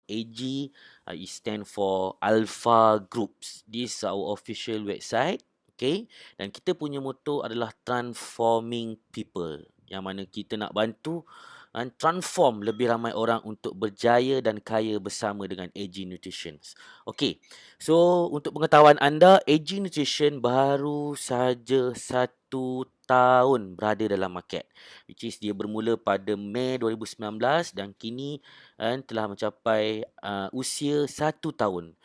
AG, it stand for Alpha Groups. This is our official website. Okay. Dan kita punya motto adalah transforming people. Yang mana kita nak bantu dan transform lebih ramai orang untuk berjaya dan kaya bersama dengan AG Nutrition. Okay. So, untuk pengetahuan anda, AG Nutrition baru saja 1 tahun berada dalam market. Which is dia bermula pada Mei 2019 dan kini telah mencapai usia 1 tahun.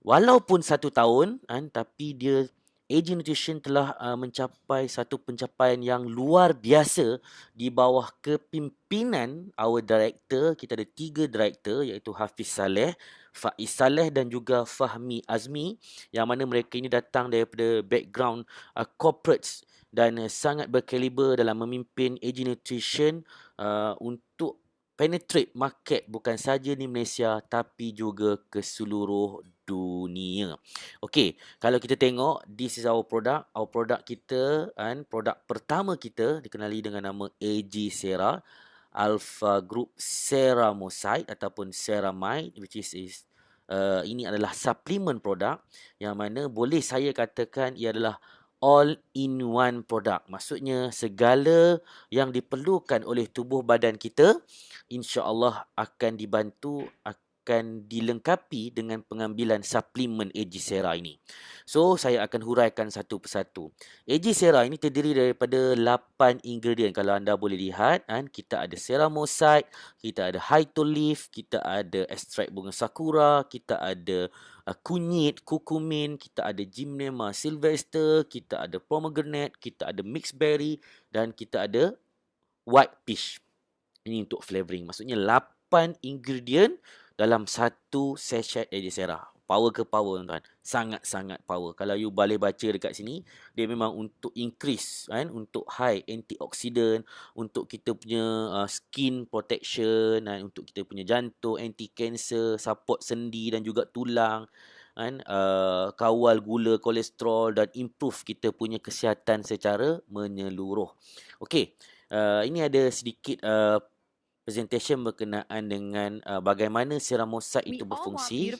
Walaupun 1 tahun tapi dia AG Nutrition telah mencapai satu pencapaian yang luar biasa di bawah kepimpinan our director. Kita ada 3 director iaitu Hafiz Saleh, Faiz Saleh dan juga Fahmi Azmi, yang mana mereka ini datang daripada background corporates dan sangat berkaliber dalam memimpin AG Nutrition untuk penetrate market bukan saja di Malaysia tapi juga ke seluruh dunia. Okey, kalau kita tengok, this is our product. Our product kita produk pertama kita dikenali dengan nama AG Sera, Alpha Group Ceramosite ataupun Ceramide, which is ini adalah supplement produk yang mana boleh saya katakan ia adalah all-in-one product. Maksudnya segala yang diperlukan oleh tubuh badan kita insya-Allah akan dibantu, akan dilengkapi dengan pengambilan suplemen AG Sera ini. So, saya akan huraikan satu persatu. AG Sera ini terdiri daripada 8 ingredient. Kalau anda boleh lihat, kita ada ceramosite, kita ada hytolith, kita ada ekstrak bunga sakura, kita ada kunyit, kurkumin, kita ada gymnema sylvester, kita ada pomegranate, kita ada mixed berry dan kita ada white peach. Ini untuk flavoring. Maksudnya 8 ingredient dalam satu sachet Ejisera. Power ke power, tuan-tuan. Sangat-sangat power. Kalau you boleh baca dekat sini, dia memang untuk increase, untuk high antioxidant, untuk kita punya skin protection, untuk kita punya jantung, anti-cancer, support sendi dan juga tulang, kawal gula, kolesterol dan improve kita punya kesihatan secara menyeluruh. Okey, ini ada sedikit presentation berkenaan dengan bagaimana ceramosite itu berfungsi.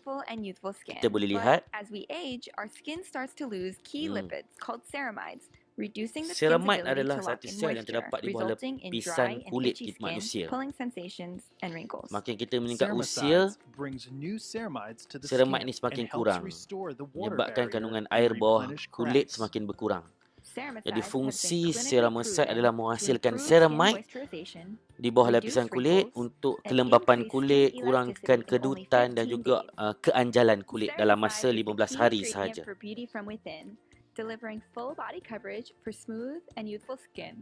Kita boleh lihat. As we age, our skin starts to lose key lipids called ceramides, reducing the skin's Ceramide ability adalah to lock satu in sel yang moisture, terdapat di bawah resulting in lapisan dry and kulit itchy skin, manusia. pulling sensations, and wrinkles. Makin kita meningkat usia, ceramide ini semakin kurang, menyebabkan kandungan air bawah kulit semakin berkurang. Jadi fungsi ceramosite adalah menghasilkan ceramide di bawah lapisan kulit untuk kelembapan kulit, kurangkan kedutan dan juga keanjalan kulit dalam masa 15 hari sahaja. Delivering full body coverage for smooth and youthful skin.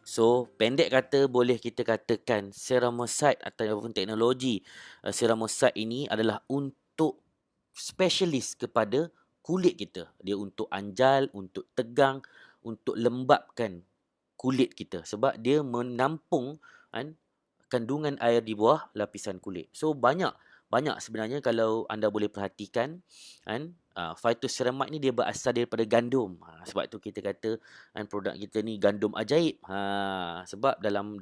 So, pendek kata boleh kita katakan ceramosite ataupun teknologi ceramosite ini adalah untuk spesialis kepada kulit kita. Dia untuk anjal, untuk tegang, untuk lembapkan kulit kita sebab dia menampung kandungan air di bawah lapisan kulit. So banyak sebenarnya kalau anda boleh perhatikan phytoceramide ni dia berasal daripada gandum. Sebab tu kita kata produk kita ni gandum ajaib. Sebab dalam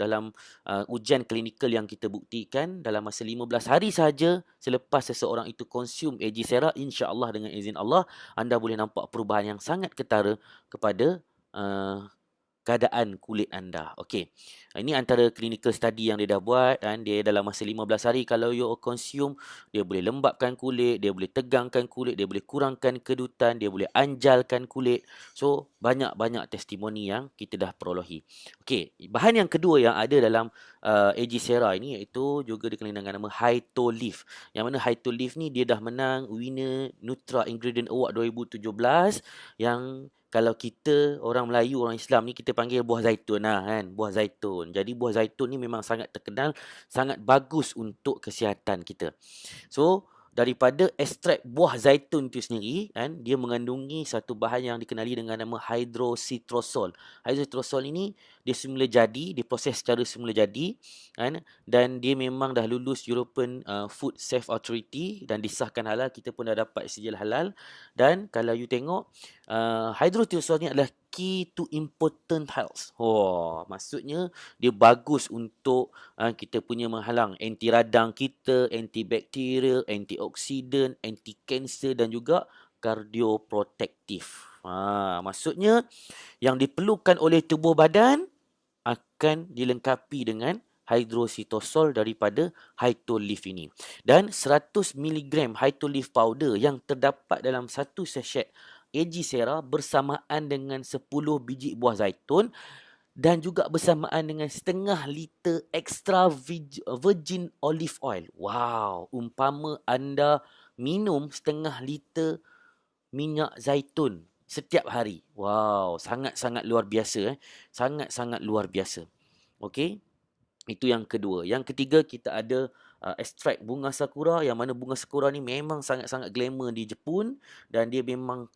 ujian klinikal yang kita buktikan dalam masa 15 hari sahaja selepas seseorang itu konsum AG Sera, insya-Allah dengan izin Allah anda boleh nampak perubahan yang sangat ketara kepada keadaan kulit anda. Okey. Ini antara clinical study yang dia dah buat dia dalam masa 15 hari kalau you consume, dia boleh lembapkan kulit, dia boleh tegangkan kulit, dia boleh kurangkan kedutan, dia boleh anjalkan kulit. So, banyak-banyak testimoni yang kita dah perolehi. Okey, bahan yang kedua yang ada dalam AG Sera ini iaitu juga dikenali dengan nama Hytolith. Yang mana Hytolith ni dia dah menang winner Nutra Ingredient Award 2017 yang kalau kita orang Melayu, orang Islam ni kita panggil buah zaitun buah zaitun. Jadi buah zaitun ni memang sangat terkenal, sangat bagus untuk kesihatan kita. So, daripada ekstrak buah zaitun itu sendiri dia mengandungi satu bahan yang dikenali dengan nama hydrocitrosol. Hydrocitrosol ini dia semula jadi, diproses secara semula jadi, kan, dan dia memang dah lulus European Food Safe Authority dan disahkan halal. Kita pun dah dapat sijil halal. Dan kalau you tengok, hydrotiosol ni adalah key to important health. Maksudnya dia bagus untuk kita punya menghalang anti radang kita, antibakterial, antioksidan, anti kanser dan juga kardioprotektif. Maksudnya yang diperlukan oleh tubuh badan akan dilengkapi dengan hydroxytosol daripada Hytolif ini. Dan 100 mg Hytolif powder yang terdapat dalam satu sachet AG Sera bersamaan dengan 10 biji buah zaitun dan juga bersamaan dengan setengah liter extra virgin olive oil. Wow, umpama anda minum setengah liter minyak zaitun setiap hari. Wow, sangat-sangat luar biasa. Sangat-sangat luar biasa. Okey, itu yang kedua. Yang ketiga, kita ada ekstrak bunga sakura, yang mana bunga sakura ni memang sangat-sangat glamour di Jepun dan dia memang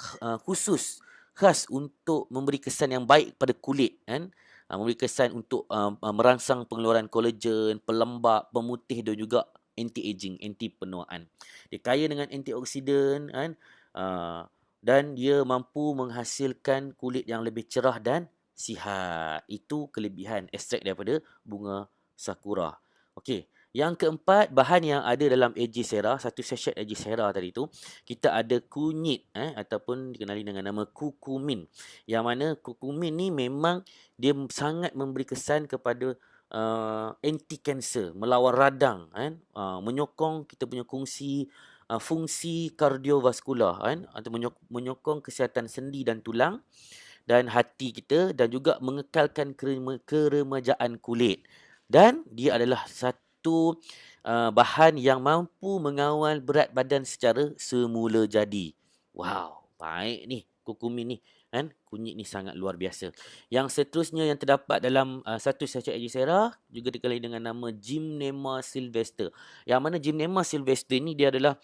khas untuk memberi kesan yang baik pada kulit, kan. Memberi kesan untuk merangsang pengeluaran kolagen, pelembab, pemutih dan juga anti-aging, anti penuaan. Dia kaya dengan antioksidan, kan. Dan dia mampu menghasilkan kulit yang lebih cerah dan sihat. Itu kelebihan ekstrak daripada bunga sakura. Okey, yang keempat, bahan yang ada dalam AG Sera, satu sachet AG Sera tadi tu, kita ada kunyit ataupun dikenali dengan nama kurkumin. Yang mana kurkumin ni memang dia sangat memberi kesan kepada anti kanser, melawan radang, kan, menyokong kita punya fungsi kardiovaskular, kan, atau menyokong kesihatan sendi dan tulang dan hati kita dan juga mengekalkan keremajaan kulit. Dan dia adalah satu bahan yang mampu mengawal berat badan secara semula jadi. Wow, baik ni kurkumin ni, kan? Kunyit ni sangat luar biasa. Yang seterusnya yang terdapat dalam satu sachet AG Sera juga dikenali dengan nama Gymnema sylvester. Yang mana Gymnema sylvester ni dia adalah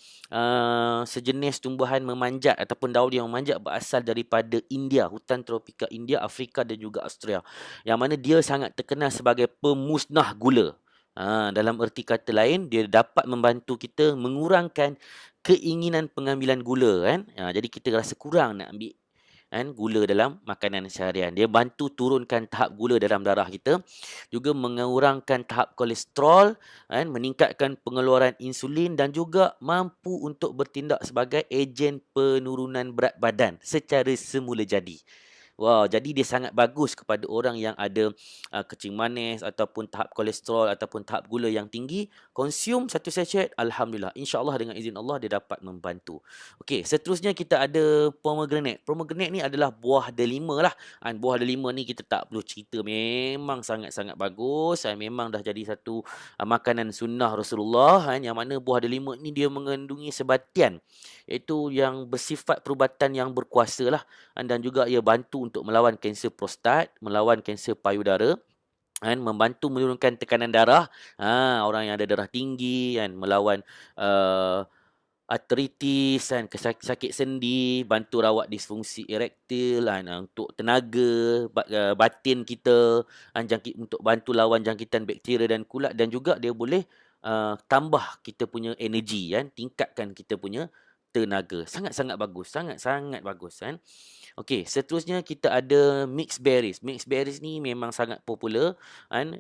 sejenis tumbuhan memanjat ataupun daun yang memanjat berasal daripada India, hutan tropika India, Afrika dan juga Australia. Yang mana dia sangat terkenal sebagai pemusnah gula. Dalam erti kata lain, dia dapat membantu kita mengurangkan keinginan pengambilan gula, kan. Jadi kita rasa kurang nak ambil, kan, gula dalam makanan seharian. Dia bantu turunkan tahap gula dalam darah kita, juga mengurangkan tahap kolesterol, kan, meningkatkan pengeluaran insulin dan juga mampu untuk bertindak sebagai ejen penurunan berat badan secara semula jadi. Wow, jadi dia sangat bagus kepada orang yang ada kencing manis ataupun tahap kolesterol ataupun tahap gula yang tinggi. Konsum satu sachet, alhamdulillah. InsyaAllah dengan izin Allah dia dapat membantu. Okey, seterusnya kita ada pomegranate. Pomegranate ni adalah buah delima lah. Buah delima ni kita tak perlu cerita, memang sangat-sangat bagus. Memang dah jadi satu makanan sunnah Rasulullah, yang mana buah delima ni dia mengandungi sebatian, iaitu yang bersifat perubatan yang berkuasa lah, dan juga ia bantu untuk melawan kanser prostat, melawan kanser payudara, kan, membantu menurunkan tekanan darah, orang yang ada darah tinggi, kan, melawan artritis, kan, sakit sendi, bantu rawat disfungsi erektil, kan, untuk tenaga batin kita, untuk bantu lawan jangkitan bakteria dan kulat, dan juga dia boleh tambah kita punya energi, kan, tingkatkan kita punya tenaga. Sangat-sangat bagus, sangat-sangat bagus, kan. Okey, seterusnya kita ada mixed berries. Mixed berries ni memang sangat popular, kan,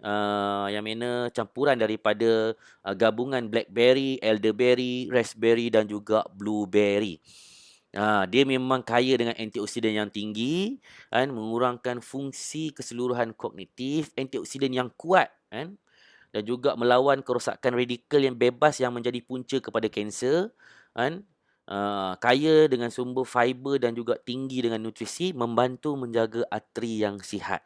yang mana campuran daripada gabungan blackberry, elderberry, raspberry dan juga blueberry. Dia memang kaya dengan antioksidan yang tinggi, kan, mengurangkan fungsi keseluruhan kognitif, antioksidan yang kuat, kan, dan juga melawan kerosakan radikal yang bebas yang menjadi punca kepada kanser, kan. Kaya dengan sumber fiber dan juga tinggi dengan nutrisi, membantu menjaga arteri yang sihat.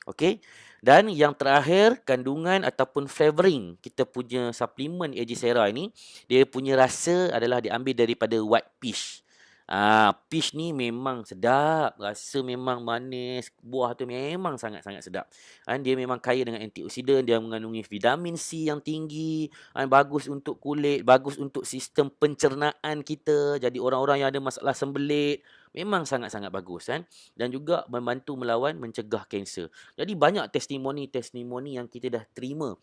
Okey. Dan yang terakhir, kandungan ataupun flavoring kita punya suplemen AG Sera ini, dia punya rasa adalah diambil daripada white peach. Peach ni memang sedap, rasa memang manis, buah tu memang sangat-sangat sedap. Dia memang kaya dengan antioksidan, dia mengandungi vitamin C yang tinggi, bagus untuk kulit, bagus untuk sistem pencernaan kita. Jadi orang-orang yang ada masalah sembelit, memang sangat-sangat bagus kan, dan juga membantu mencegah kanser. Jadi banyak testimoni-testimoni yang kita dah terima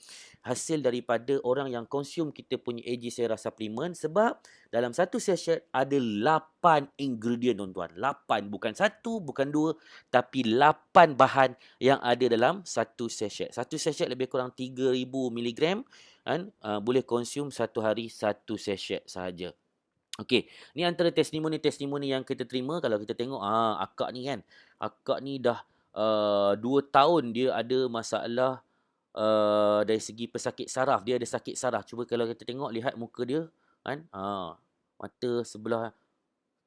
hasil daripada orang yang consume kita punya AG Sera supplement, sebab dalam satu sachet ada 8 ingredient tuan-tuan. 8, bukan satu, bukan dua, tapi 8 bahan yang ada dalam satu sachet. Satu sachet lebih kurang 3000 miligram kan, boleh consume satu hari satu sachet sahaja. Okey, ni antara testimoni-testimoni yang kita terima. Kalau kita tengok akak ni kan, akak ni dah 2 tahun dia ada masalah dari segi pesakit saraf. Dia ada sakit saraf. Cuba kalau kita tengok, lihat muka dia kan, mata sebelah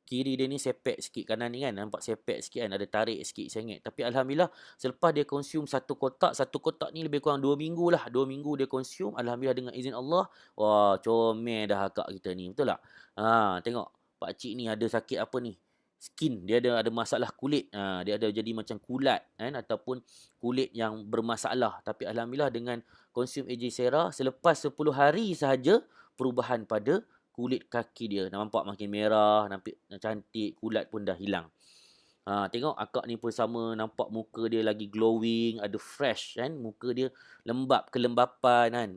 kiri dia ni sepek sikit, kanan ni kan nampak sepek sikit kan, ada tarik sikit sengit. Tapi alhamdulillah selepas dia consume satu kotak ni lebih kurang 2 minggu lah. 2 minggu dia consume, alhamdulillah dengan izin Allah, wah comel dah akak kita ni, betul tak? Tengok pak cik ni ada sakit apa ni? Skin, dia ada masalah kulit. Dia ada jadi macam kulat kan, ataupun kulit yang bermasalah. Tapi alhamdulillah dengan consume AJ Sera, selepas 10 hari sahaja perubahan pada kulit kaki dia nampak makin merah, nampak cantik, kulat pun dah hilang. Tengok akak ni pun sama, nampak muka dia lagi glowing, ada fresh kan, muka dia lembap, kelembapan kan,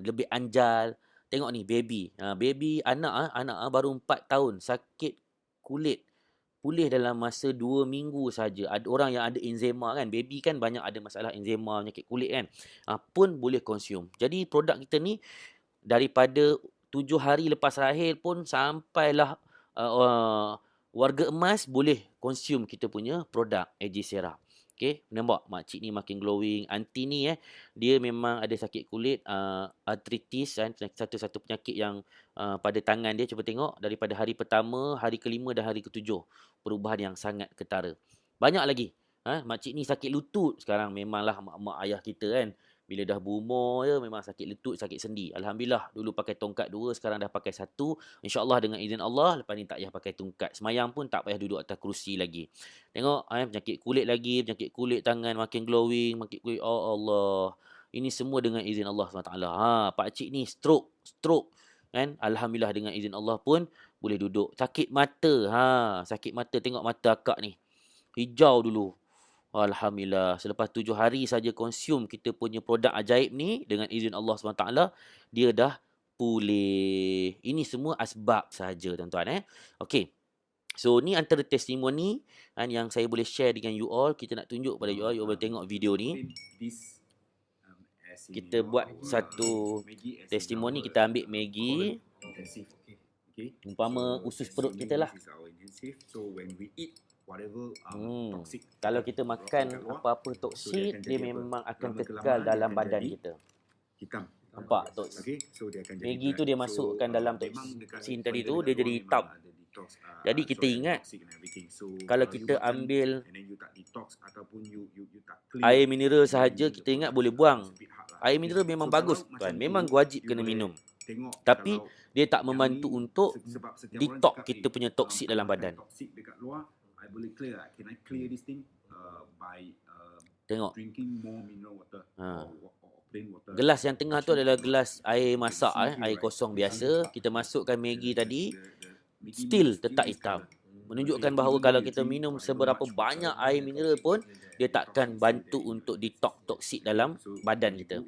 lebih anjal. Tengok ni baby, baby anak baru 4 tahun, sakit kulit pulih dalam masa 2 minggu saja. Ada orang yang ada eczema kan, baby kan banyak ada masalah eczema, penyakit kulit kan, pun boleh consume. Jadi produk kita ni daripada 7 hari lepas lahir pun sampailah warga emas boleh consume kita punya produk AG Sera. Okey, nampak makcik ni makin glowing. Aunty ni dia memang ada sakit kulit, arthritis kan, satu penyakit yang pada tangan dia. Cuba tengok daripada hari pertama, hari kelima dan hari ketujuh, perubahan yang sangat ketara. Banyak lagi. Makcik ni sakit lutut, sekarang memanglah mak ayah kita kan, bila dah berumur je memang sakit lutut, sakit sendi. Alhamdulillah, dulu pakai tongkat 2, sekarang dah pakai 1. InsyaAllah dengan izin Allah, lepas ni tak payah pakai tongkat. Semayang pun tak payah duduk atas kerusi lagi. Tengok, penyakit kulit lagi, penyakit kulit tangan makin glowing, makin kulit, oh Allah. Ini semua dengan izin Allah SWT. Pakcik ni stroke kan. Alhamdulillah dengan izin Allah pun boleh duduk. Sakit mata, sakit mata, tengok mata akak ni. Hijau dulu. Alhamdulillah, selepas 7 hari saja consume kita punya produk ajaib ni, dengan izin Allah SWT, dia dah pulih. Ini semua asbab saja tuan-tuan. Okey. So ni antara testimoni yang saya boleh share dengan you all. Kita nak tunjuk pada you all boleh tengok video ni. Kita buat satu testimoni, kita ambil Maggi. Umpama usus perut kita lah. Kalau kita makan apa-apa toksik, dia memang akan kekal dalam badan kita. Nampak Maggi tu dia masukkan dalam toksin tadi tu, dia jadi hitam. Jadi kita ingat, kalau kita ambil air mineral sahaja, kita ingat boleh buang. Air mineral memang bagus tuan, memang wajib kena minum. Tapi dia tak membantu untuk detox kita punya toksik dalam badan. Tengok. Gelas yang tengah tu adalah gelas air masak, air kosong biasa. Kita masukkan Maggi tadi, still tetap hitam. Menunjukkan bahawa kalau kita minum seberapa banyak air mineral pun, dia takkan bantu untuk detox toksik dalam badan kita.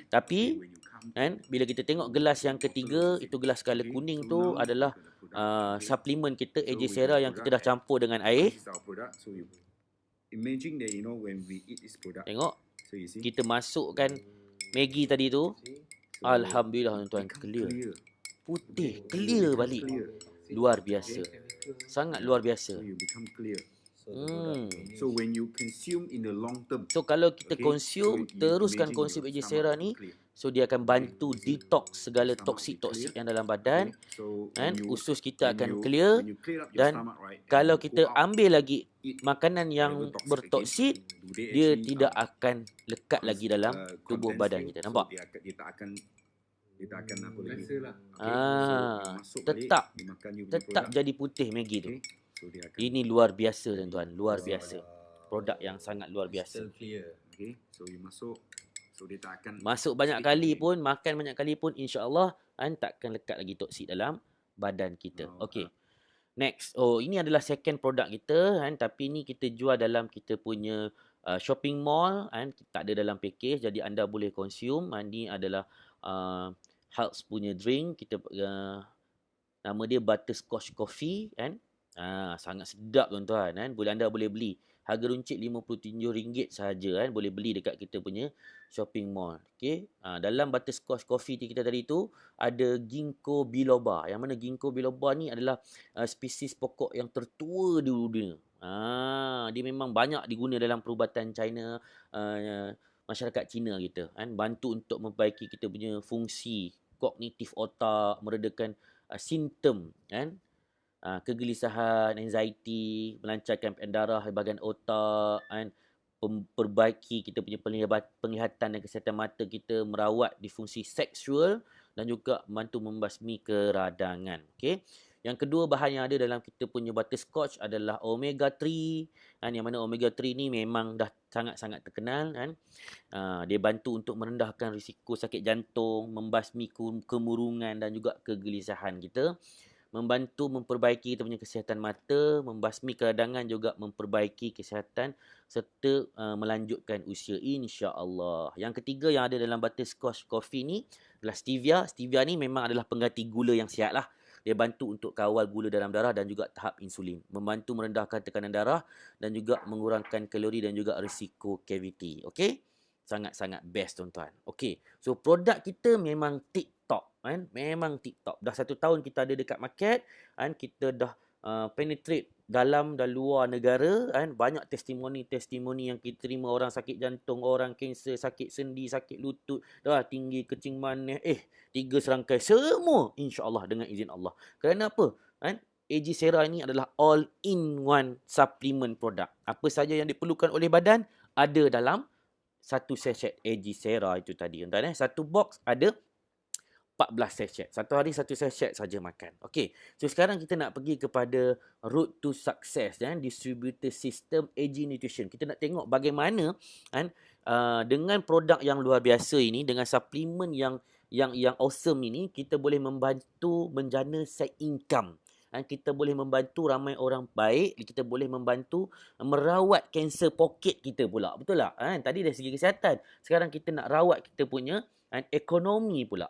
Tapi kan, bila kita tengok gelas yang ketiga, itu gelas color kuning tu adalah suplemen kita AJ Sera yang kita dah campur dengan air. Tengok, kita masukkan Maggi tadi tu, alhamdulillah tuan-tuan, clear. Putih, clear balik. Luar biasa. Sangat luar biasa. So kalau kita consume, teruskan consume AJ Sera ni, so dia akan bantu detox segala toksik-toksik yang dalam badan, kan? Usus kita akan clear. Dan kalau kita ambil lagi makanan yang bertoksik, dia tidak akan lekat lagi dalam tubuh badan kita. Nampak? Tetap jadi putih Maggi tu. Ini luar biasa tuan-tuan, luar biasa. Produk yang sangat luar biasa. Masuk banyak kali pun, makan banyak kali pun, insya-Allah takkan lekat lagi toksik dalam badan kita. Okey. Next. Oh, ini adalah second produk kita kan, tapi ni kita jual dalam kita punya shopping mall kan, tak ada dalam package, jadi anda boleh consume. Ni adalah Hulks punya drink. Nama dia butterscotch coffee kan. Sangat sedap tuan-tuan kan. Anda boleh beli. Harga runcit RM57 sahaja kan. Boleh beli dekat kita punya shopping mall. Okey. Dalam butterscotch coffee kita tadi tu ada ginkgo biloba. Yang mana ginkgo biloba ni adalah spesies pokok yang tertua di dunia. Dia memang banyak diguna dalam perubatan China, masyarakat Cina kita kan. Bantu untuk memperbaiki kita punya fungsi kognitif otak, meredakan simptom kan, kegelisahan, anxiety, melancarkan peredaran darah di bahagian otak kan, perbaiki kita punya penglihatan dan kesihatan mata kita, merawat di fungsi seksual dan juga membantu membasmi keradangan. Okey. Yang kedua bahan yang ada dalam kita punya butterscotch adalah omega 3 kan, yang mana omega 3 ni memang dah sangat-sangat terkenal kan. Dia bantu untuk merendahkan risiko sakit jantung, membasmi kemurungan dan juga kegelisahan kita, membantu memperbaiki kita punya kesihatan mata, membasmi keradangan, juga memperbaiki kesihatan serta melanjutkan usia insya-Allah. Yang ketiga yang ada dalam butterscotch coffee ni adalah stevia. Stevia ni memang adalah pengganti gula yang sihat lah. Dia bantu untuk kawal gula dalam darah dan juga tahap insulin, membantu merendahkan tekanan darah dan juga mengurangkan kalori dan juga risiko kaviti. Okey? Sangat-sangat best tuan-tuan. Okey. So produk kita memang TikTok kan. Memang TikTok. Dah 1 tahun kita ada dekat market kan. Kita dah penetrate dalam dan luar negara kan. Banyak testimoni yang kita terima, orang sakit jantung, orang kanser, sakit sendi, sakit lutut, dah tinggi, kencing manis, 3 serangkai semua insya-Allah dengan izin Allah. Kerana apa? Kan? AG Sera ini adalah all-in-one supplement product. Apa saja yang diperlukan oleh badan ada dalam satu sachet AG Sera itu tadi. Tuan-tuan, satu box ada 14 sachet. Satu hari satu sachet saja makan. Okey. So sekarang kita nak pergi kepada road to success dan distributor system AG Nutrition. Kita nak tengok bagaimana kan dengan produk yang luar biasa ini, dengan suplemen yang awesome ini, kita boleh membantu menjana side income. Kita boleh membantu ramai orang baik, kita boleh membantu merawat kanser poket kita pula. Betul tak? Tadi dari segi kesihatan, sekarang kita nak rawat kita punya ekonomi pula.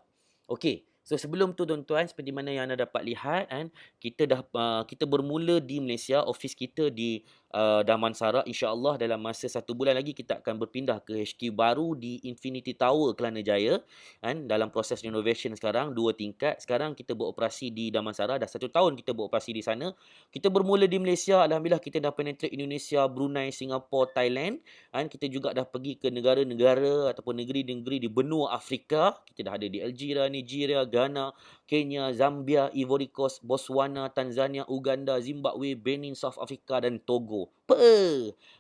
Okey. So sebelum tu tuan-tuan, seperti mana yang anda dapat lihat kan, kita bermula di Malaysia, office kita di Damansara. InsyaAllah dalam masa 1 bulan lagi kita akan berpindah ke HQ baru di Infinity Tower Kelana Jaya kan, dalam proses renovation sekarang 2 tingkat. Sekarang kita beroperasi di Damansara, dah 1 tahun kita beroperasi di sana. Kita bermula di Malaysia, alhamdulillah kita dah penetrate Indonesia, Brunei, Singapura, Thailand kan. Kita juga dah pergi ke negara-negara ataupun negeri-negeri di benua Afrika. Kita dah ada di Algeria, Nigeria, Ghana, Kenya, Zambia, Ivory Coast, Botswana, Tanzania, Uganda, Zimbabwe, Benin, South Africa dan Togo.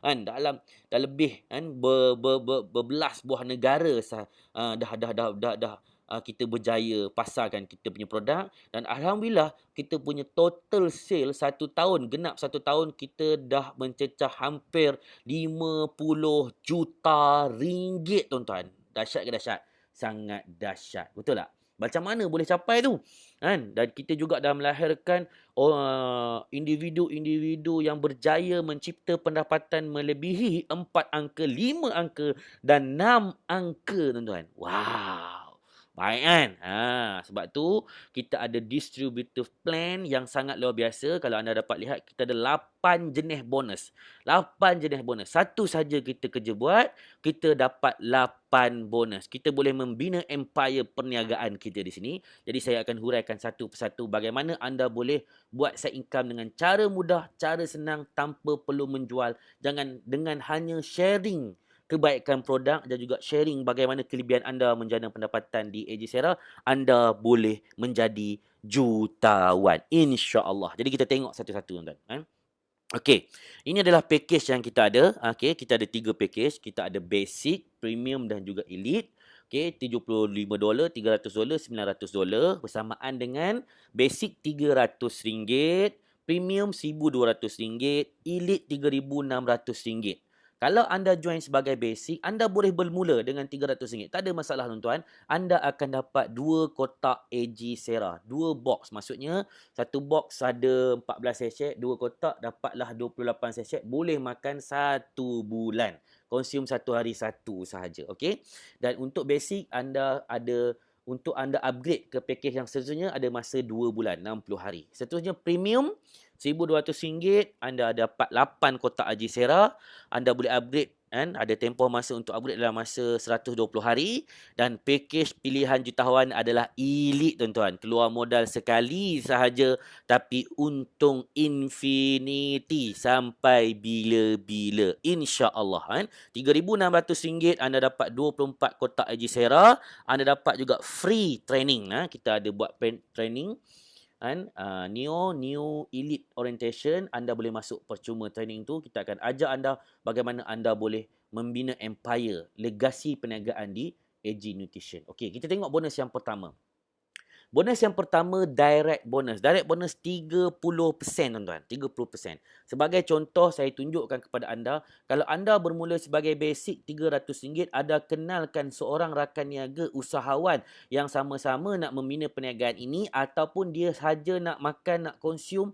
Kan dah lebih kan berbelas buah negara dah kita berjaya pasarkan kita punya produk, dan alhamdulillah kita punya total sale 1 tahun, genap 1 tahun, kita dah mencecah hampir 50 juta ringgit tuan-tuan. Dahsyat ke dahsyat? Sangat dahsyat. Betul tak? Macam mana boleh capai tu? Kan? Dan kita juga dah melahirkan individu-individu yang berjaya mencipta pendapatan melebihi 4 angka, 5 angka dan 6 angka tuan-tuan. Wow. Baik kan? Sebab tu kita ada distributive plan yang sangat luar biasa. Kalau anda dapat lihat, kita ada 8 jenis bonus. 8 jenis bonus. Satu saja kita kerja buat, kita dapat 8 bonus. Kita boleh membina empire perniagaan kita di sini. Jadi saya akan huraikan satu persatu bagaimana anda boleh buat side income dengan cara mudah, cara senang, tanpa perlu menjual. Jangan dengan hanya sharing kebaikan produk dan juga sharing bagaimana kelebihan anda menjana pendapatan di AG Sera, anda boleh menjadi jutawan insya-Allah. Jadi kita tengok satu-satu tuan-tuan. Okey, ini adalah package yang kita ada. Okey, kita ada 3 package. Kita ada basic, premium dan juga elite. Okey, $75, $300, $900 bersamaan dengan basic RM300, premium RM1,200, elite RM3,600. Kalau anda join sebagai basic, anda boleh bermula dengan RM300. Tak ada masalah tuan-tuan. Anda akan dapat 2 kotak AG Sera. 2 box. Maksudnya, satu box ada 14 sachet, 2 kotak dapatlah 28 sachet. Boleh makan 1 bulan. Konsum 1 hari 1 sahaja. Okey. Dan untuk basic, anda ada untuk anda upgrade ke package yang seterusnya ada masa 2 bulan, 60 hari. Seterusnya premium, RM1,200, anda dapat 8 kotak Haji Sera. Anda boleh upgrade kan, ada tempoh masa untuk upgrade dalam masa 120 hari. Dan package pilihan jutawan adalah elite tuan-tuan. Keluar modal sekali sahaja tapi untung infinity sampai bila-bila, insya-Allah kan. RM3,600 anda dapat 24 kotak Haji Sera. Anda dapat juga free training. Kita ada buat training kan, New Elite Orientation. Anda boleh masuk percuma training tu. Kita akan ajar anda bagaimana anda boleh membina empire, legasi perniagaan di AG Nutrition. Okey, kita tengok bonus yang pertama. Bonus yang pertama, direct bonus. Direct bonus 30% tuan-tuan. 30%. Sebagai contoh, saya tunjukkan kepada anda, kalau anda bermula sebagai basic RM300, anda kenalkan seorang rakan niaga usahawan yang sama-sama nak membina perniagaan ini ataupun dia sahaja nak makan, nak konsum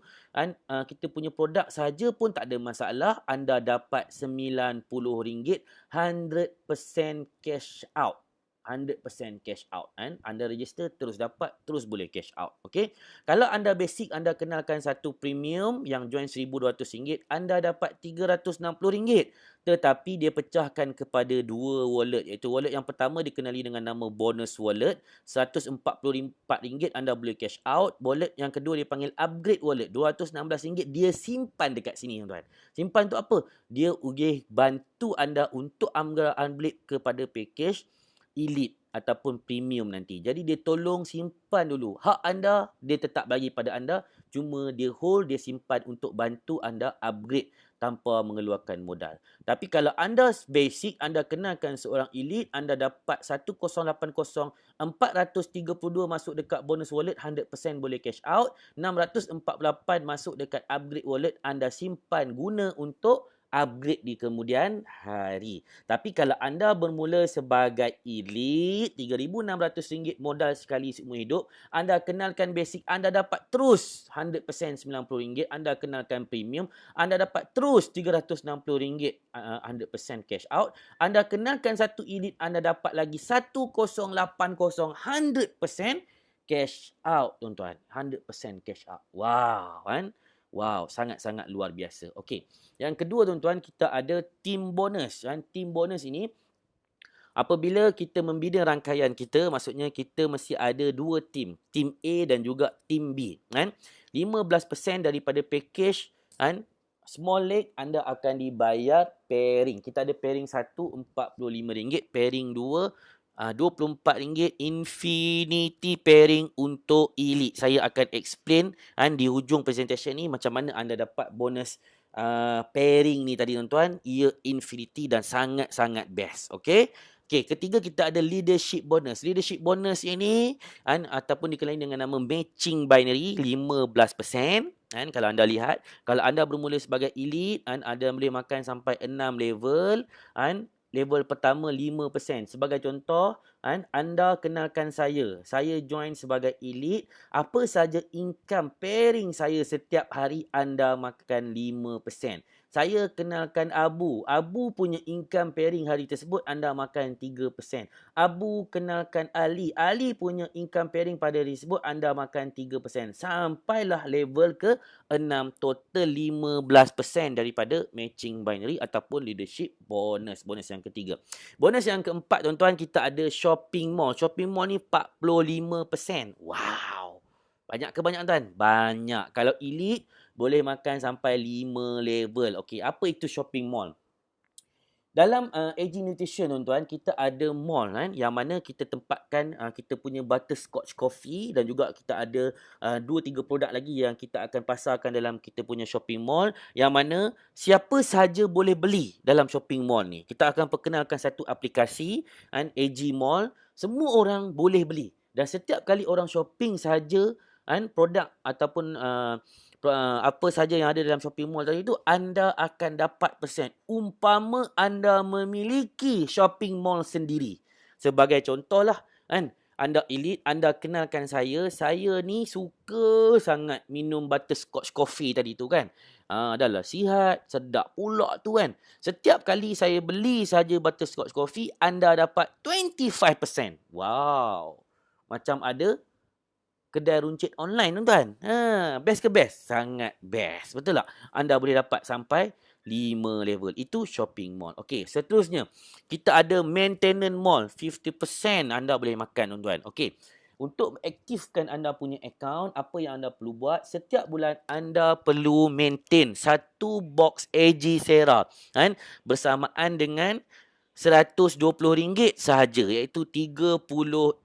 kita punya produk sahaja pun tak ada masalah. Anda dapat RM90, 100% cash out. 100% cash out kan. Anda register terus dapat, terus boleh cash out. Okey. Kalau anda basic, anda kenalkan satu premium yang join RM1,200, anda dapat RM360. Tetapi dia pecahkan kepada 2 wallet, iaitu wallet yang pertama dikenali dengan nama bonus wallet, RM144 anda boleh cash out. Wallet yang kedua dipanggil upgrade wallet, RM216 dia simpan dekat sini tuan-tuan. Simpan tu apa? Dia bantu anda untuk upgrade kepada package elite ataupun premium nanti. Jadi dia tolong simpan dulu. Hak anda dia tetap bagi pada anda, cuma dia hold, dia simpan untuk bantu anda upgrade tanpa mengeluarkan modal. Tapi kalau anda basic, anda kenalkan seorang elite, anda dapat 1080 432 masuk dekat bonus wallet, 100% boleh cash out. 648 masuk dekat upgrade wallet, anda simpan guna untuk upgrade di kemudian hari. Tapi kalau anda bermula sebagai elite, RM3,600 modal sekali seumur hidup, anda kenalkan basic, anda dapat terus 100% RM90, anda kenalkan premium, anda dapat terus RM360, 100% cash out. Anda kenalkan satu elite, anda dapat lagi 1080, 100% cash out tuan-tuan. 100% cash out. Wow kan? Wow, sangat-sangat luar biasa. Okey. Yang kedua tuan-tuan, kita ada team bonus. Team bonus ini, apabila kita membina rangkaian kita, maksudnya kita mesti ada 2 team. Team A dan juga team B. 15% daripada package small leg anda akan dibayar pairing. Kita ada pairing 1, RM45. Pairing 2, RM24. Infinity pairing untuk elite. Saya akan explain di hujung presentation ni macam mana anda dapat bonus pairing ni tadi tuan-tuan. Ia infinity dan sangat-sangat best. Okey. Okey, ketiga kita ada leadership bonus. Leadership bonus ini ataupun dikenali dengan nama matching binary, 15%. Kalau anda lihat, kalau anda bermula sebagai elite, anda boleh makan sampai 6 level. Level pertama 5%. Sebagai contoh, anda kenalkan saya. Saya join sebagai elite. Apa saja income pairing saya setiap hari, anda makan 5%. Saya kenalkan Abu. Abu punya income pairing hari tersebut, anda makan 3%. Abu kenalkan Ali. Ali punya income pairing pada hari tersebut, anda makan 3%. Sampailah level ke 6. Total 15% daripada matching binary ataupun leadership bonus. Bonus yang ketiga. Bonus yang keempat tuan-tuan, kita ada shopping mall. Shopping mall ni 45%. Wow. Banyak ke banyak tuan? Banyak. Kalau elite, boleh makan sampai 5 level. Okey, apa itu shopping mall? Dalam AG Nutrition tuan-tuan, kita ada mall yang mana kita tempatkan kita punya butterscotch coffee dan juga kita ada 2-3 produk lagi yang kita akan pasarkan dalam kita punya shopping mall, yang mana siapa sahaja boleh beli dalam shopping mall ni. Kita akan perkenalkan satu aplikasi AG Mall, semua orang boleh beli dan setiap kali orang shopping sahaja produk ataupun apa saja yang ada dalam shopping mall tadi tu, anda akan dapat persen. Umpama anda memiliki shopping mall sendiri. Sebagai contoh lah, kan, anda elite, anda kenalkan saya ni suka sangat minum butterscotch coffee tadi tu kan. Dah lah sihat, sedap pula tu kan. Setiap kali saya beli saja butterscotch coffee, anda dapat 25%. Wow. Macam ada kedai runcit online tuan-tuan. Best ke best? Sangat best. Betul tak? Anda boleh dapat sampai 5 level. Itu shopping mall. Okey, seterusnya. Kita ada maintenance mall. 50% anda boleh makan tuan-tuan. Okey. Untuk aktifkan anda punya account, apa yang anda perlu buat? Setiap bulan anda perlu maintain satu box AG Sera. Kan? Bersamaan dengan RM120 sahaja, iaitu 30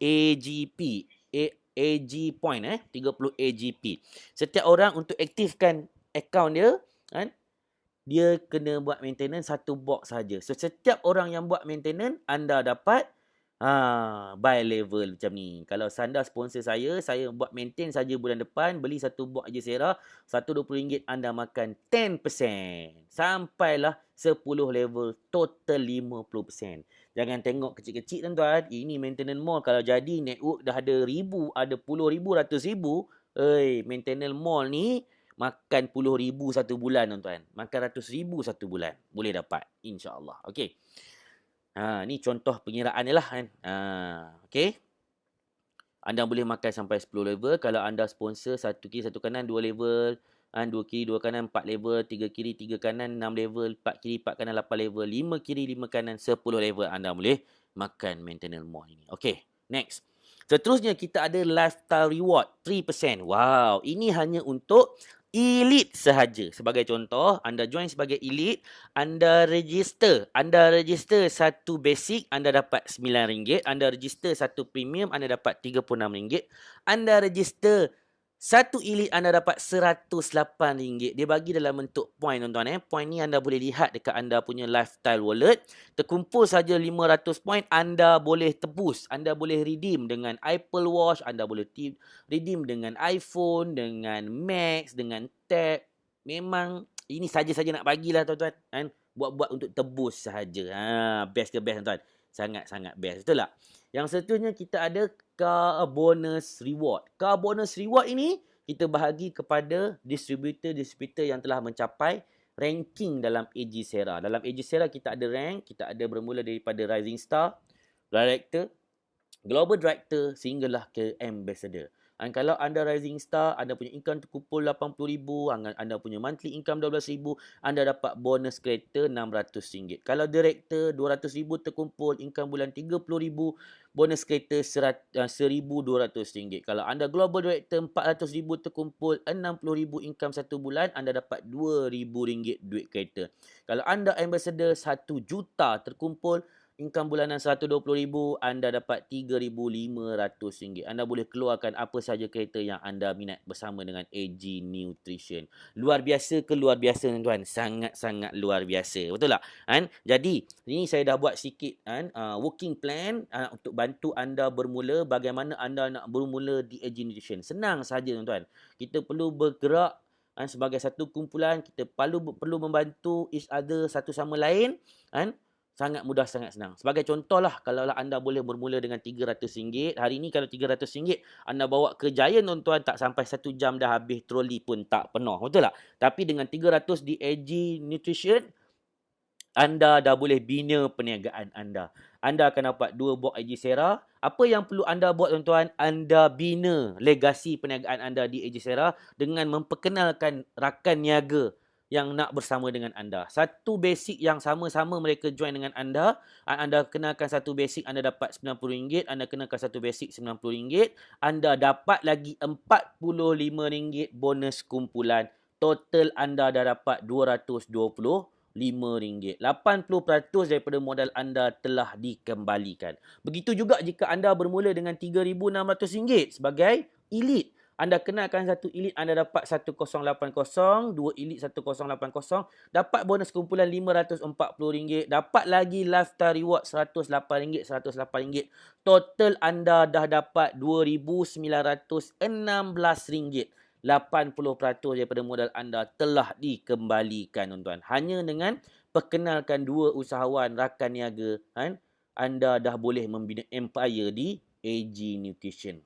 AGP. AG point 30 AGP. Setiap orang untuk aktifkan akaun dia kan, dia kena buat maintenance satu box saja. So setiap orang yang buat maintenance anda dapat by level macam ni. Kalau anda sponsor saya buat maintain saja bulan depan, beli satu box je Sera, RM120 anda makan 10%. Sampailah 10 level, total 50%. Jangan tengok kecil-kecil tuan-tuan. Ini maintenance mall. Kalau jadi network dah ada ribu, ada puluh ribu, ratus ribu. Maintenance mall ni makan RM10,000 satu bulan tuan-tuan. Makan RM100,000 satu bulan. Boleh dapat. InsyaAllah. Okey. Ni contoh pengiraan dia lah kan. Okey. Anda boleh makan sampai 10 level. Kalau anda sponsor satu kiri satu kanan 2 level. 2 kiri 2 kanan 4 level. 3 kiri 3 kanan 6 level. 4 kiri 4 kanan 8 level. 5 kiri 5 kanan 10 level. Anda boleh makan maintenance mall ini. Okey. Next. Seterusnya kita ada lifestyle reward 3%. Wow. Ini hanya untuk elite sahaja. Sebagai contoh, anda join sebagai elite, anda register satu basic, anda dapat RM9. Anda register satu premium, anda dapat RM36. Anda register satu elite, anda dapat RM108. Dia bagi dalam bentuk point tuan-tuan. Point ni anda boleh lihat dekat anda punya lifestyle wallet. Terkumpul saja 500 point, anda boleh tebus. Anda boleh redeem dengan Apple Watch, anda boleh redeem dengan iPhone, dengan Max, dengan Tab. Memang ini saja-saja nak bagilah tuan-tuan. Buat-buat untuk tebus sahaja. Best ke best tuan-tuan? Sangat-sangat best. Betul tak? Yang seterusnya kita ada car bonus reward. Car bonus reward ini kita bahagi kepada distributor yang telah mencapai ranking dalam AG Sera. Dalam AG Sera kita ada rank, kita ada bermula daripada Rising Star, Director, Global Director sehinggalah ke Ambassador. Kalau anda Rising Star, anda punya income terkumpul RM80,000, anda punya monthly income RM12,000, anda dapat bonus kereta RM600. Kalau Director, RM200,000 terkumpul, income bulan RM30,000, bonus kereta RM1,200. Kalau anda Global Director, RM400,000 terkumpul, RM60,000 income satu bulan, anda dapat RM2,000 duit kereta. Kalau anda Ambassador, RM1 juta terkumpul, income bulanan RM120,000, anda dapat RM3,500. Anda boleh keluarkan apa saja kereta yang anda minat bersama dengan AG Nutrition. Luar biasa ke luar biasa tuan-tuan? Sangat-sangat luar biasa. Betul tak? Jadi, ini saya dah buat sikit working plan untuk bantu anda bermula. Bagaimana anda nak bermula di AG Nutrition. Senang saja tuan-tuan. Kita perlu bergerak sebagai satu kumpulan. Kita perlu membantu each other satu sama lain. Sangat mudah, sangat senang. Sebagai contohlah, kalaulah anda boleh bermula dengan RM300. Hari ni kalau RM300, anda bawa ke Giant tuan-tuan, tak sampai 1 jam dah habis troli pun tak penuh. Betul tak? Tapi dengan RM300 di AG Nutrition, anda dah boleh bina perniagaan anda. Anda akan dapat 2 box AG Sera. Apa yang perlu anda buat tuan-tuan? Anda bina legasi perniagaan anda di AG Sera dengan memperkenalkan rakan niaga yang nak bersama dengan anda. Satu basic yang sama-sama mereka join dengan anda. Anda kenalkan satu basic, anda dapat RM90. Anda kenalkan satu basic, RM90. Anda dapat lagi RM45 bonus kumpulan. Total anda dah dapat RM225. 80% daripada modal anda telah dikembalikan. Begitu juga jika anda bermula dengan RM3,600 sebagai elite. Anda kenalkan satu elite, anda dapat 1080, 2 elite 1080, dapat bonus kumpulan RM540, dapat lagi lifestyle reward RM108, RM108. Total anda dah dapat RM2,916. 80% daripada modal anda telah dikembalikan, tuan-tuan. Hanya dengan perkenalkan 2 usahawan rakan niaga, kan, anda dah boleh membina empire di AG Nutrition.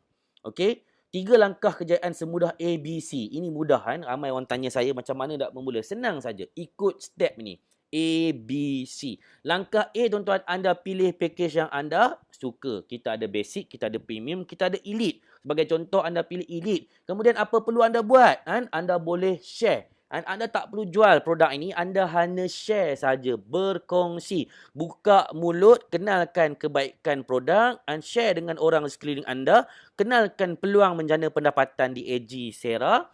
Okey? 3 langkah kejayaan semudah ABC. Ini mudah, kan? Ramai orang tanya saya macam mana nak bermula. Senang saja. Ikut step ni. ABC. Langkah A, tuan-tuan, anda pilih package yang anda suka. Kita ada basic, kita ada premium, kita ada elite. Sebagai contoh, anda pilih elite. Kemudian apa perlu anda buat? Anda boleh share. Anda tak perlu jual produk ini, anda hanya share saja, berkongsi. Buka mulut, kenalkan kebaikan produk, share dengan orang sekeliling anda, kenalkan peluang menjana pendapatan di AG Sera,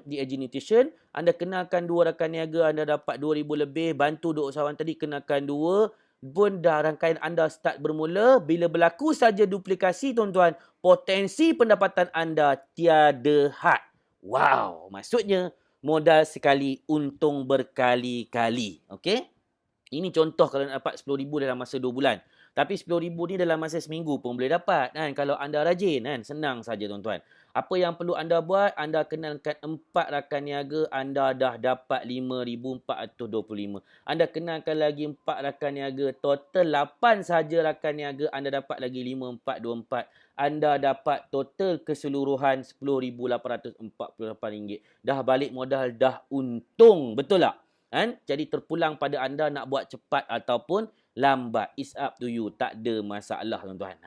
di AG Nutrition. Anda kenalkan 2 rakan niaga, anda dapat 2,000 lebih, bantu 2 usahawan tadi, kenalkan 2, pun dah rangkaian anda start bermula. Bila berlaku saja duplikasi, tuan-tuan, potensi pendapatan anda tiada had. Wow, maksudnya modal sekali, untung berkali-kali. Okey? Ini contoh kalau nak dapat RM10,000 dalam masa 2 bulan. Tapi RM10,000 ni dalam masa seminggu pun boleh dapat, kan? Kalau anda rajin, kan? Senang saja, tuan-tuan. Apa yang perlu anda buat? Anda kenalkan 4 rakan niaga, anda dah dapat RM5,425. Anda kenalkan lagi 4 rakan niaga, total 8 saja rakan niaga, anda dapat lagi RM5,424. Anda dapat total keseluruhan RM10,848. Dah balik modal, dah untung. Betul tak? Jadi terpulang pada anda nak buat cepat ataupun lambat. It's up to you. Tak ada masalah, tuan-tuan.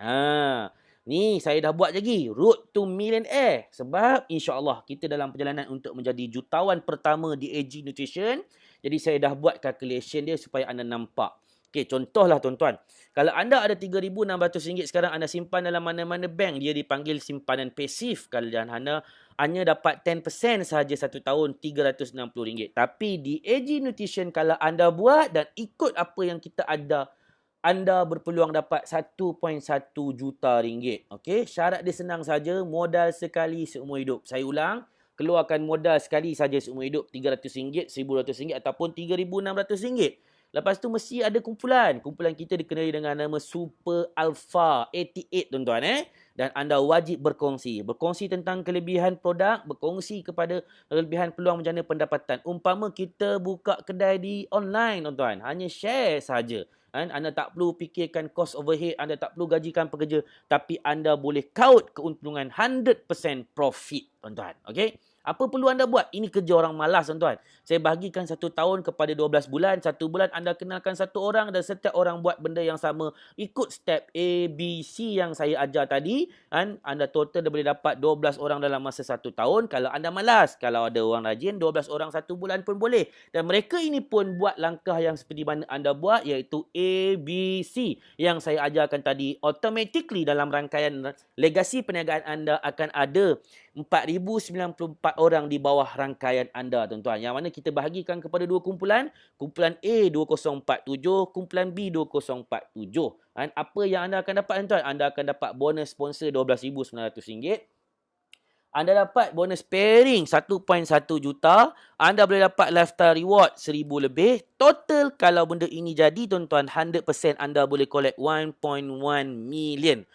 Ni saya dah buat lagi. Road to Millionaire. Sebab insya-Allah kita dalam perjalanan untuk menjadi jutawan pertama di AG Nutrition. Jadi saya dah buat calculation dia supaya anda nampak. Okey, contohlah, tuan-tuan. Kalau anda ada RM3,600 sekarang, anda simpan dalam mana-mana bank, dia dipanggil simpanan pasif. Kalau anda hanya dapat 10% sahaja 1 tahun, RM360. Tapi di AG Nutrition, kalau anda buat dan ikut apa yang kita ada, anda berpeluang dapat RM1.1 juta. Okey, syarat dia senang saja, modal sekali seumur hidup. Saya ulang, keluarkan modal sekali saja seumur hidup, RM300, RM1,200 ataupun RM3,600. Lepas tu mesti ada kumpulan. Kumpulan kita dikenali dengan nama Super Alpha 88, tuan-tuan. Dan anda wajib berkongsi. Berkongsi tentang kelebihan produk, berkongsi kepada kelebihan peluang menjana pendapatan. Umpama kita buka kedai di online, tuan-tuan. Hanya share saja. Anda tak perlu fikirkan cost overhead, anda tak perlu gajikan pekerja, tapi anda boleh kaut keuntungan 100% profit, tuan-tuan. Okey? Apa perlu anda buat? Ini kerja orang malas, tuan-tuan. Saya bahagikan 1 tahun kepada 12 bulan. 1 bulan anda kenalkan 1 orang dan setiap orang buat benda yang sama. Ikut step A, B, C yang saya ajar tadi. Anda total dah boleh dapat 12 orang dalam masa 1 tahun. Kalau anda malas, kalau ada orang rajin, 12 orang 1 bulan pun boleh. Dan mereka ini pun buat langkah yang seperti mana anda buat, iaitu A, B, C yang saya ajarkan tadi. Automatically dalam rangkaian legasi perniagaan anda akan ada 4,094 orang di bawah rangkaian anda, tuan-tuan. Yang mana kita bahagikan kepada 2 kumpulan. Kumpulan A 2047, kumpulan B 2047. Apa yang anda akan dapat, tuan-tuan? Anda akan dapat bonus sponsor RM12,900. Anda dapat bonus pairing 1.1 juta. Anda boleh dapat lifestyle reward 1,000 lebih. Total kalau benda ini jadi, tuan-tuan, 100% anda boleh collect 1.1 million.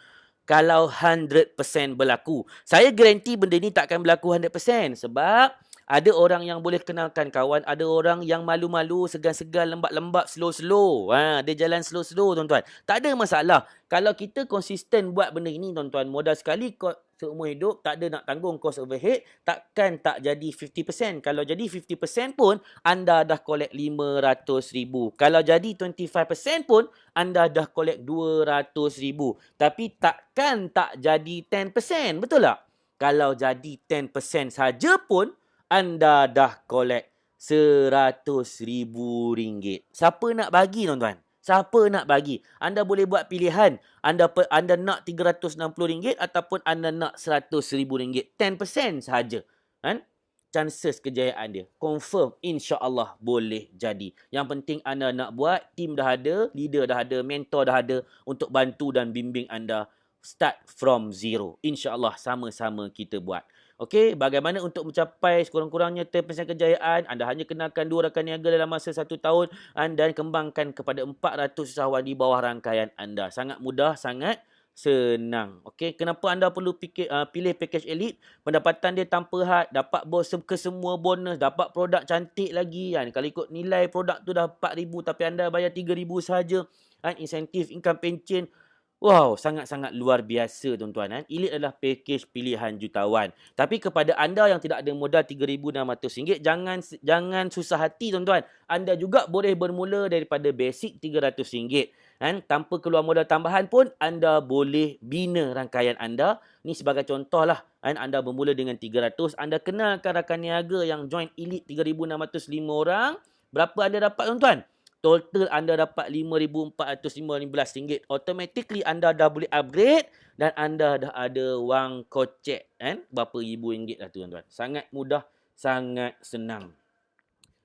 Kalau 100% berlaku. Saya garanti benda ni takkan berlaku 100%. Sebab ada orang yang boleh kenalkan kawan. Ada orang yang malu-malu, segan-segan, lembab-lembab, slow-slow. Dia jalan slow-slow, tuan-tuan. Tak ada masalah. Kalau kita konsisten buat benda ini, tuan-tuan, modal sekali seumur hidup, tak ada nak tanggung cost overhead, takkan tak jadi 50%. Kalau jadi 50% pun, anda dah collect RM500,000. Kalau jadi 25% pun, anda dah collect RM200,000. Tapi takkan tak jadi 10%. Betul tak? Kalau jadi 10% saja pun, anda dah collect RM100,000. Siapa nak bagi, tuan-tuan? Siapa nak bagi? Anda boleh buat pilihan. Anda nak RM360 ataupun anda nak RM100,000. 10% sahaja. Chances kejayaan dia. Confirm, insya-Allah boleh jadi. Yang penting anda nak buat, tim dah ada, leader dah ada, mentor dah ada untuk bantu dan bimbing anda start from zero. InsyaAllah sama-sama kita buat. Okey, bagaimana untuk mencapai sekurang-kurangnya 10% kejayaan? Anda hanya kenalkan 2 rakan niaga dalam masa 1 tahun dan kembangkan kepada 400 usahawan di bawah rangkaian anda. Sangat mudah, sangat Senang. Okey, kenapa anda perlu pilih package elite? Pendapatan dia tanpa had, dapat ke semua bonus, dapat produk cantik lagi kan. Kalau ikut nilai produk tu dah 4,000 tapi anda bayar 3,000 sahaja. Kan, insentif income pension. Wow, sangat-sangat luar biasa tuan-tuan. Kan. Elite adalah package pilihan jutawan. Tapi kepada anda yang tidak ada modal RM3,600, jangan susah hati tuan-tuan. Anda juga boleh bermula daripada basic RM300. Kan? Tanpa keluar modal tambahan pun, anda boleh bina rangkaian anda. Ni sebagai contoh lah. Kan? Anda bermula dengan 300, anda kenalkan rakan niaga yang join Elite 3,605 orang. Berapa anda dapat tuan-tuan? Total anda dapat RM5,415. Automatically anda dah boleh upgrade dan anda dah ada wang kocek. Kan? Berapa ribu ringgit lah tuan-tuan. Sangat mudah, sangat senang.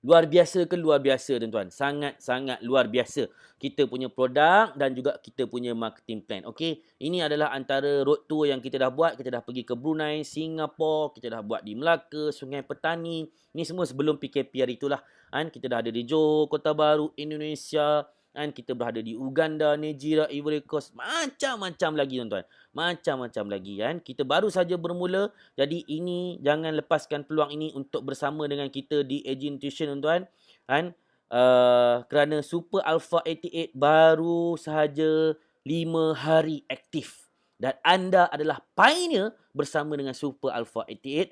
Luar biasa ke luar biasa tuan-tuan? Sangat-sangat luar biasa. Kita punya produk dan juga kita punya marketing plan. Okey, ini adalah antara road tour yang kita dah buat. Kita dah pergi ke Brunei, Singapura, kita dah buat di Melaka, Sungai Petani. Ini semua sebelum PKP hari itulah. Kan? Kita dah ada di Johor, Kota Baru, Indonesia. Kan? Kita berada di Uganda, Nigeria, Ivory Coast. Macam-macam lagi tuan-tuan. Macam-macam lagi kan. Kita baru saja bermula. Jadi ini jangan lepaskan peluang ini untuk bersama dengan kita di Agent Tuition tuan-tuan. Kan? Kerana Super Alpha 88 baru sahaja 5 hari aktif. Dan anda adalah pioneer bersama dengan Super Alpha 88.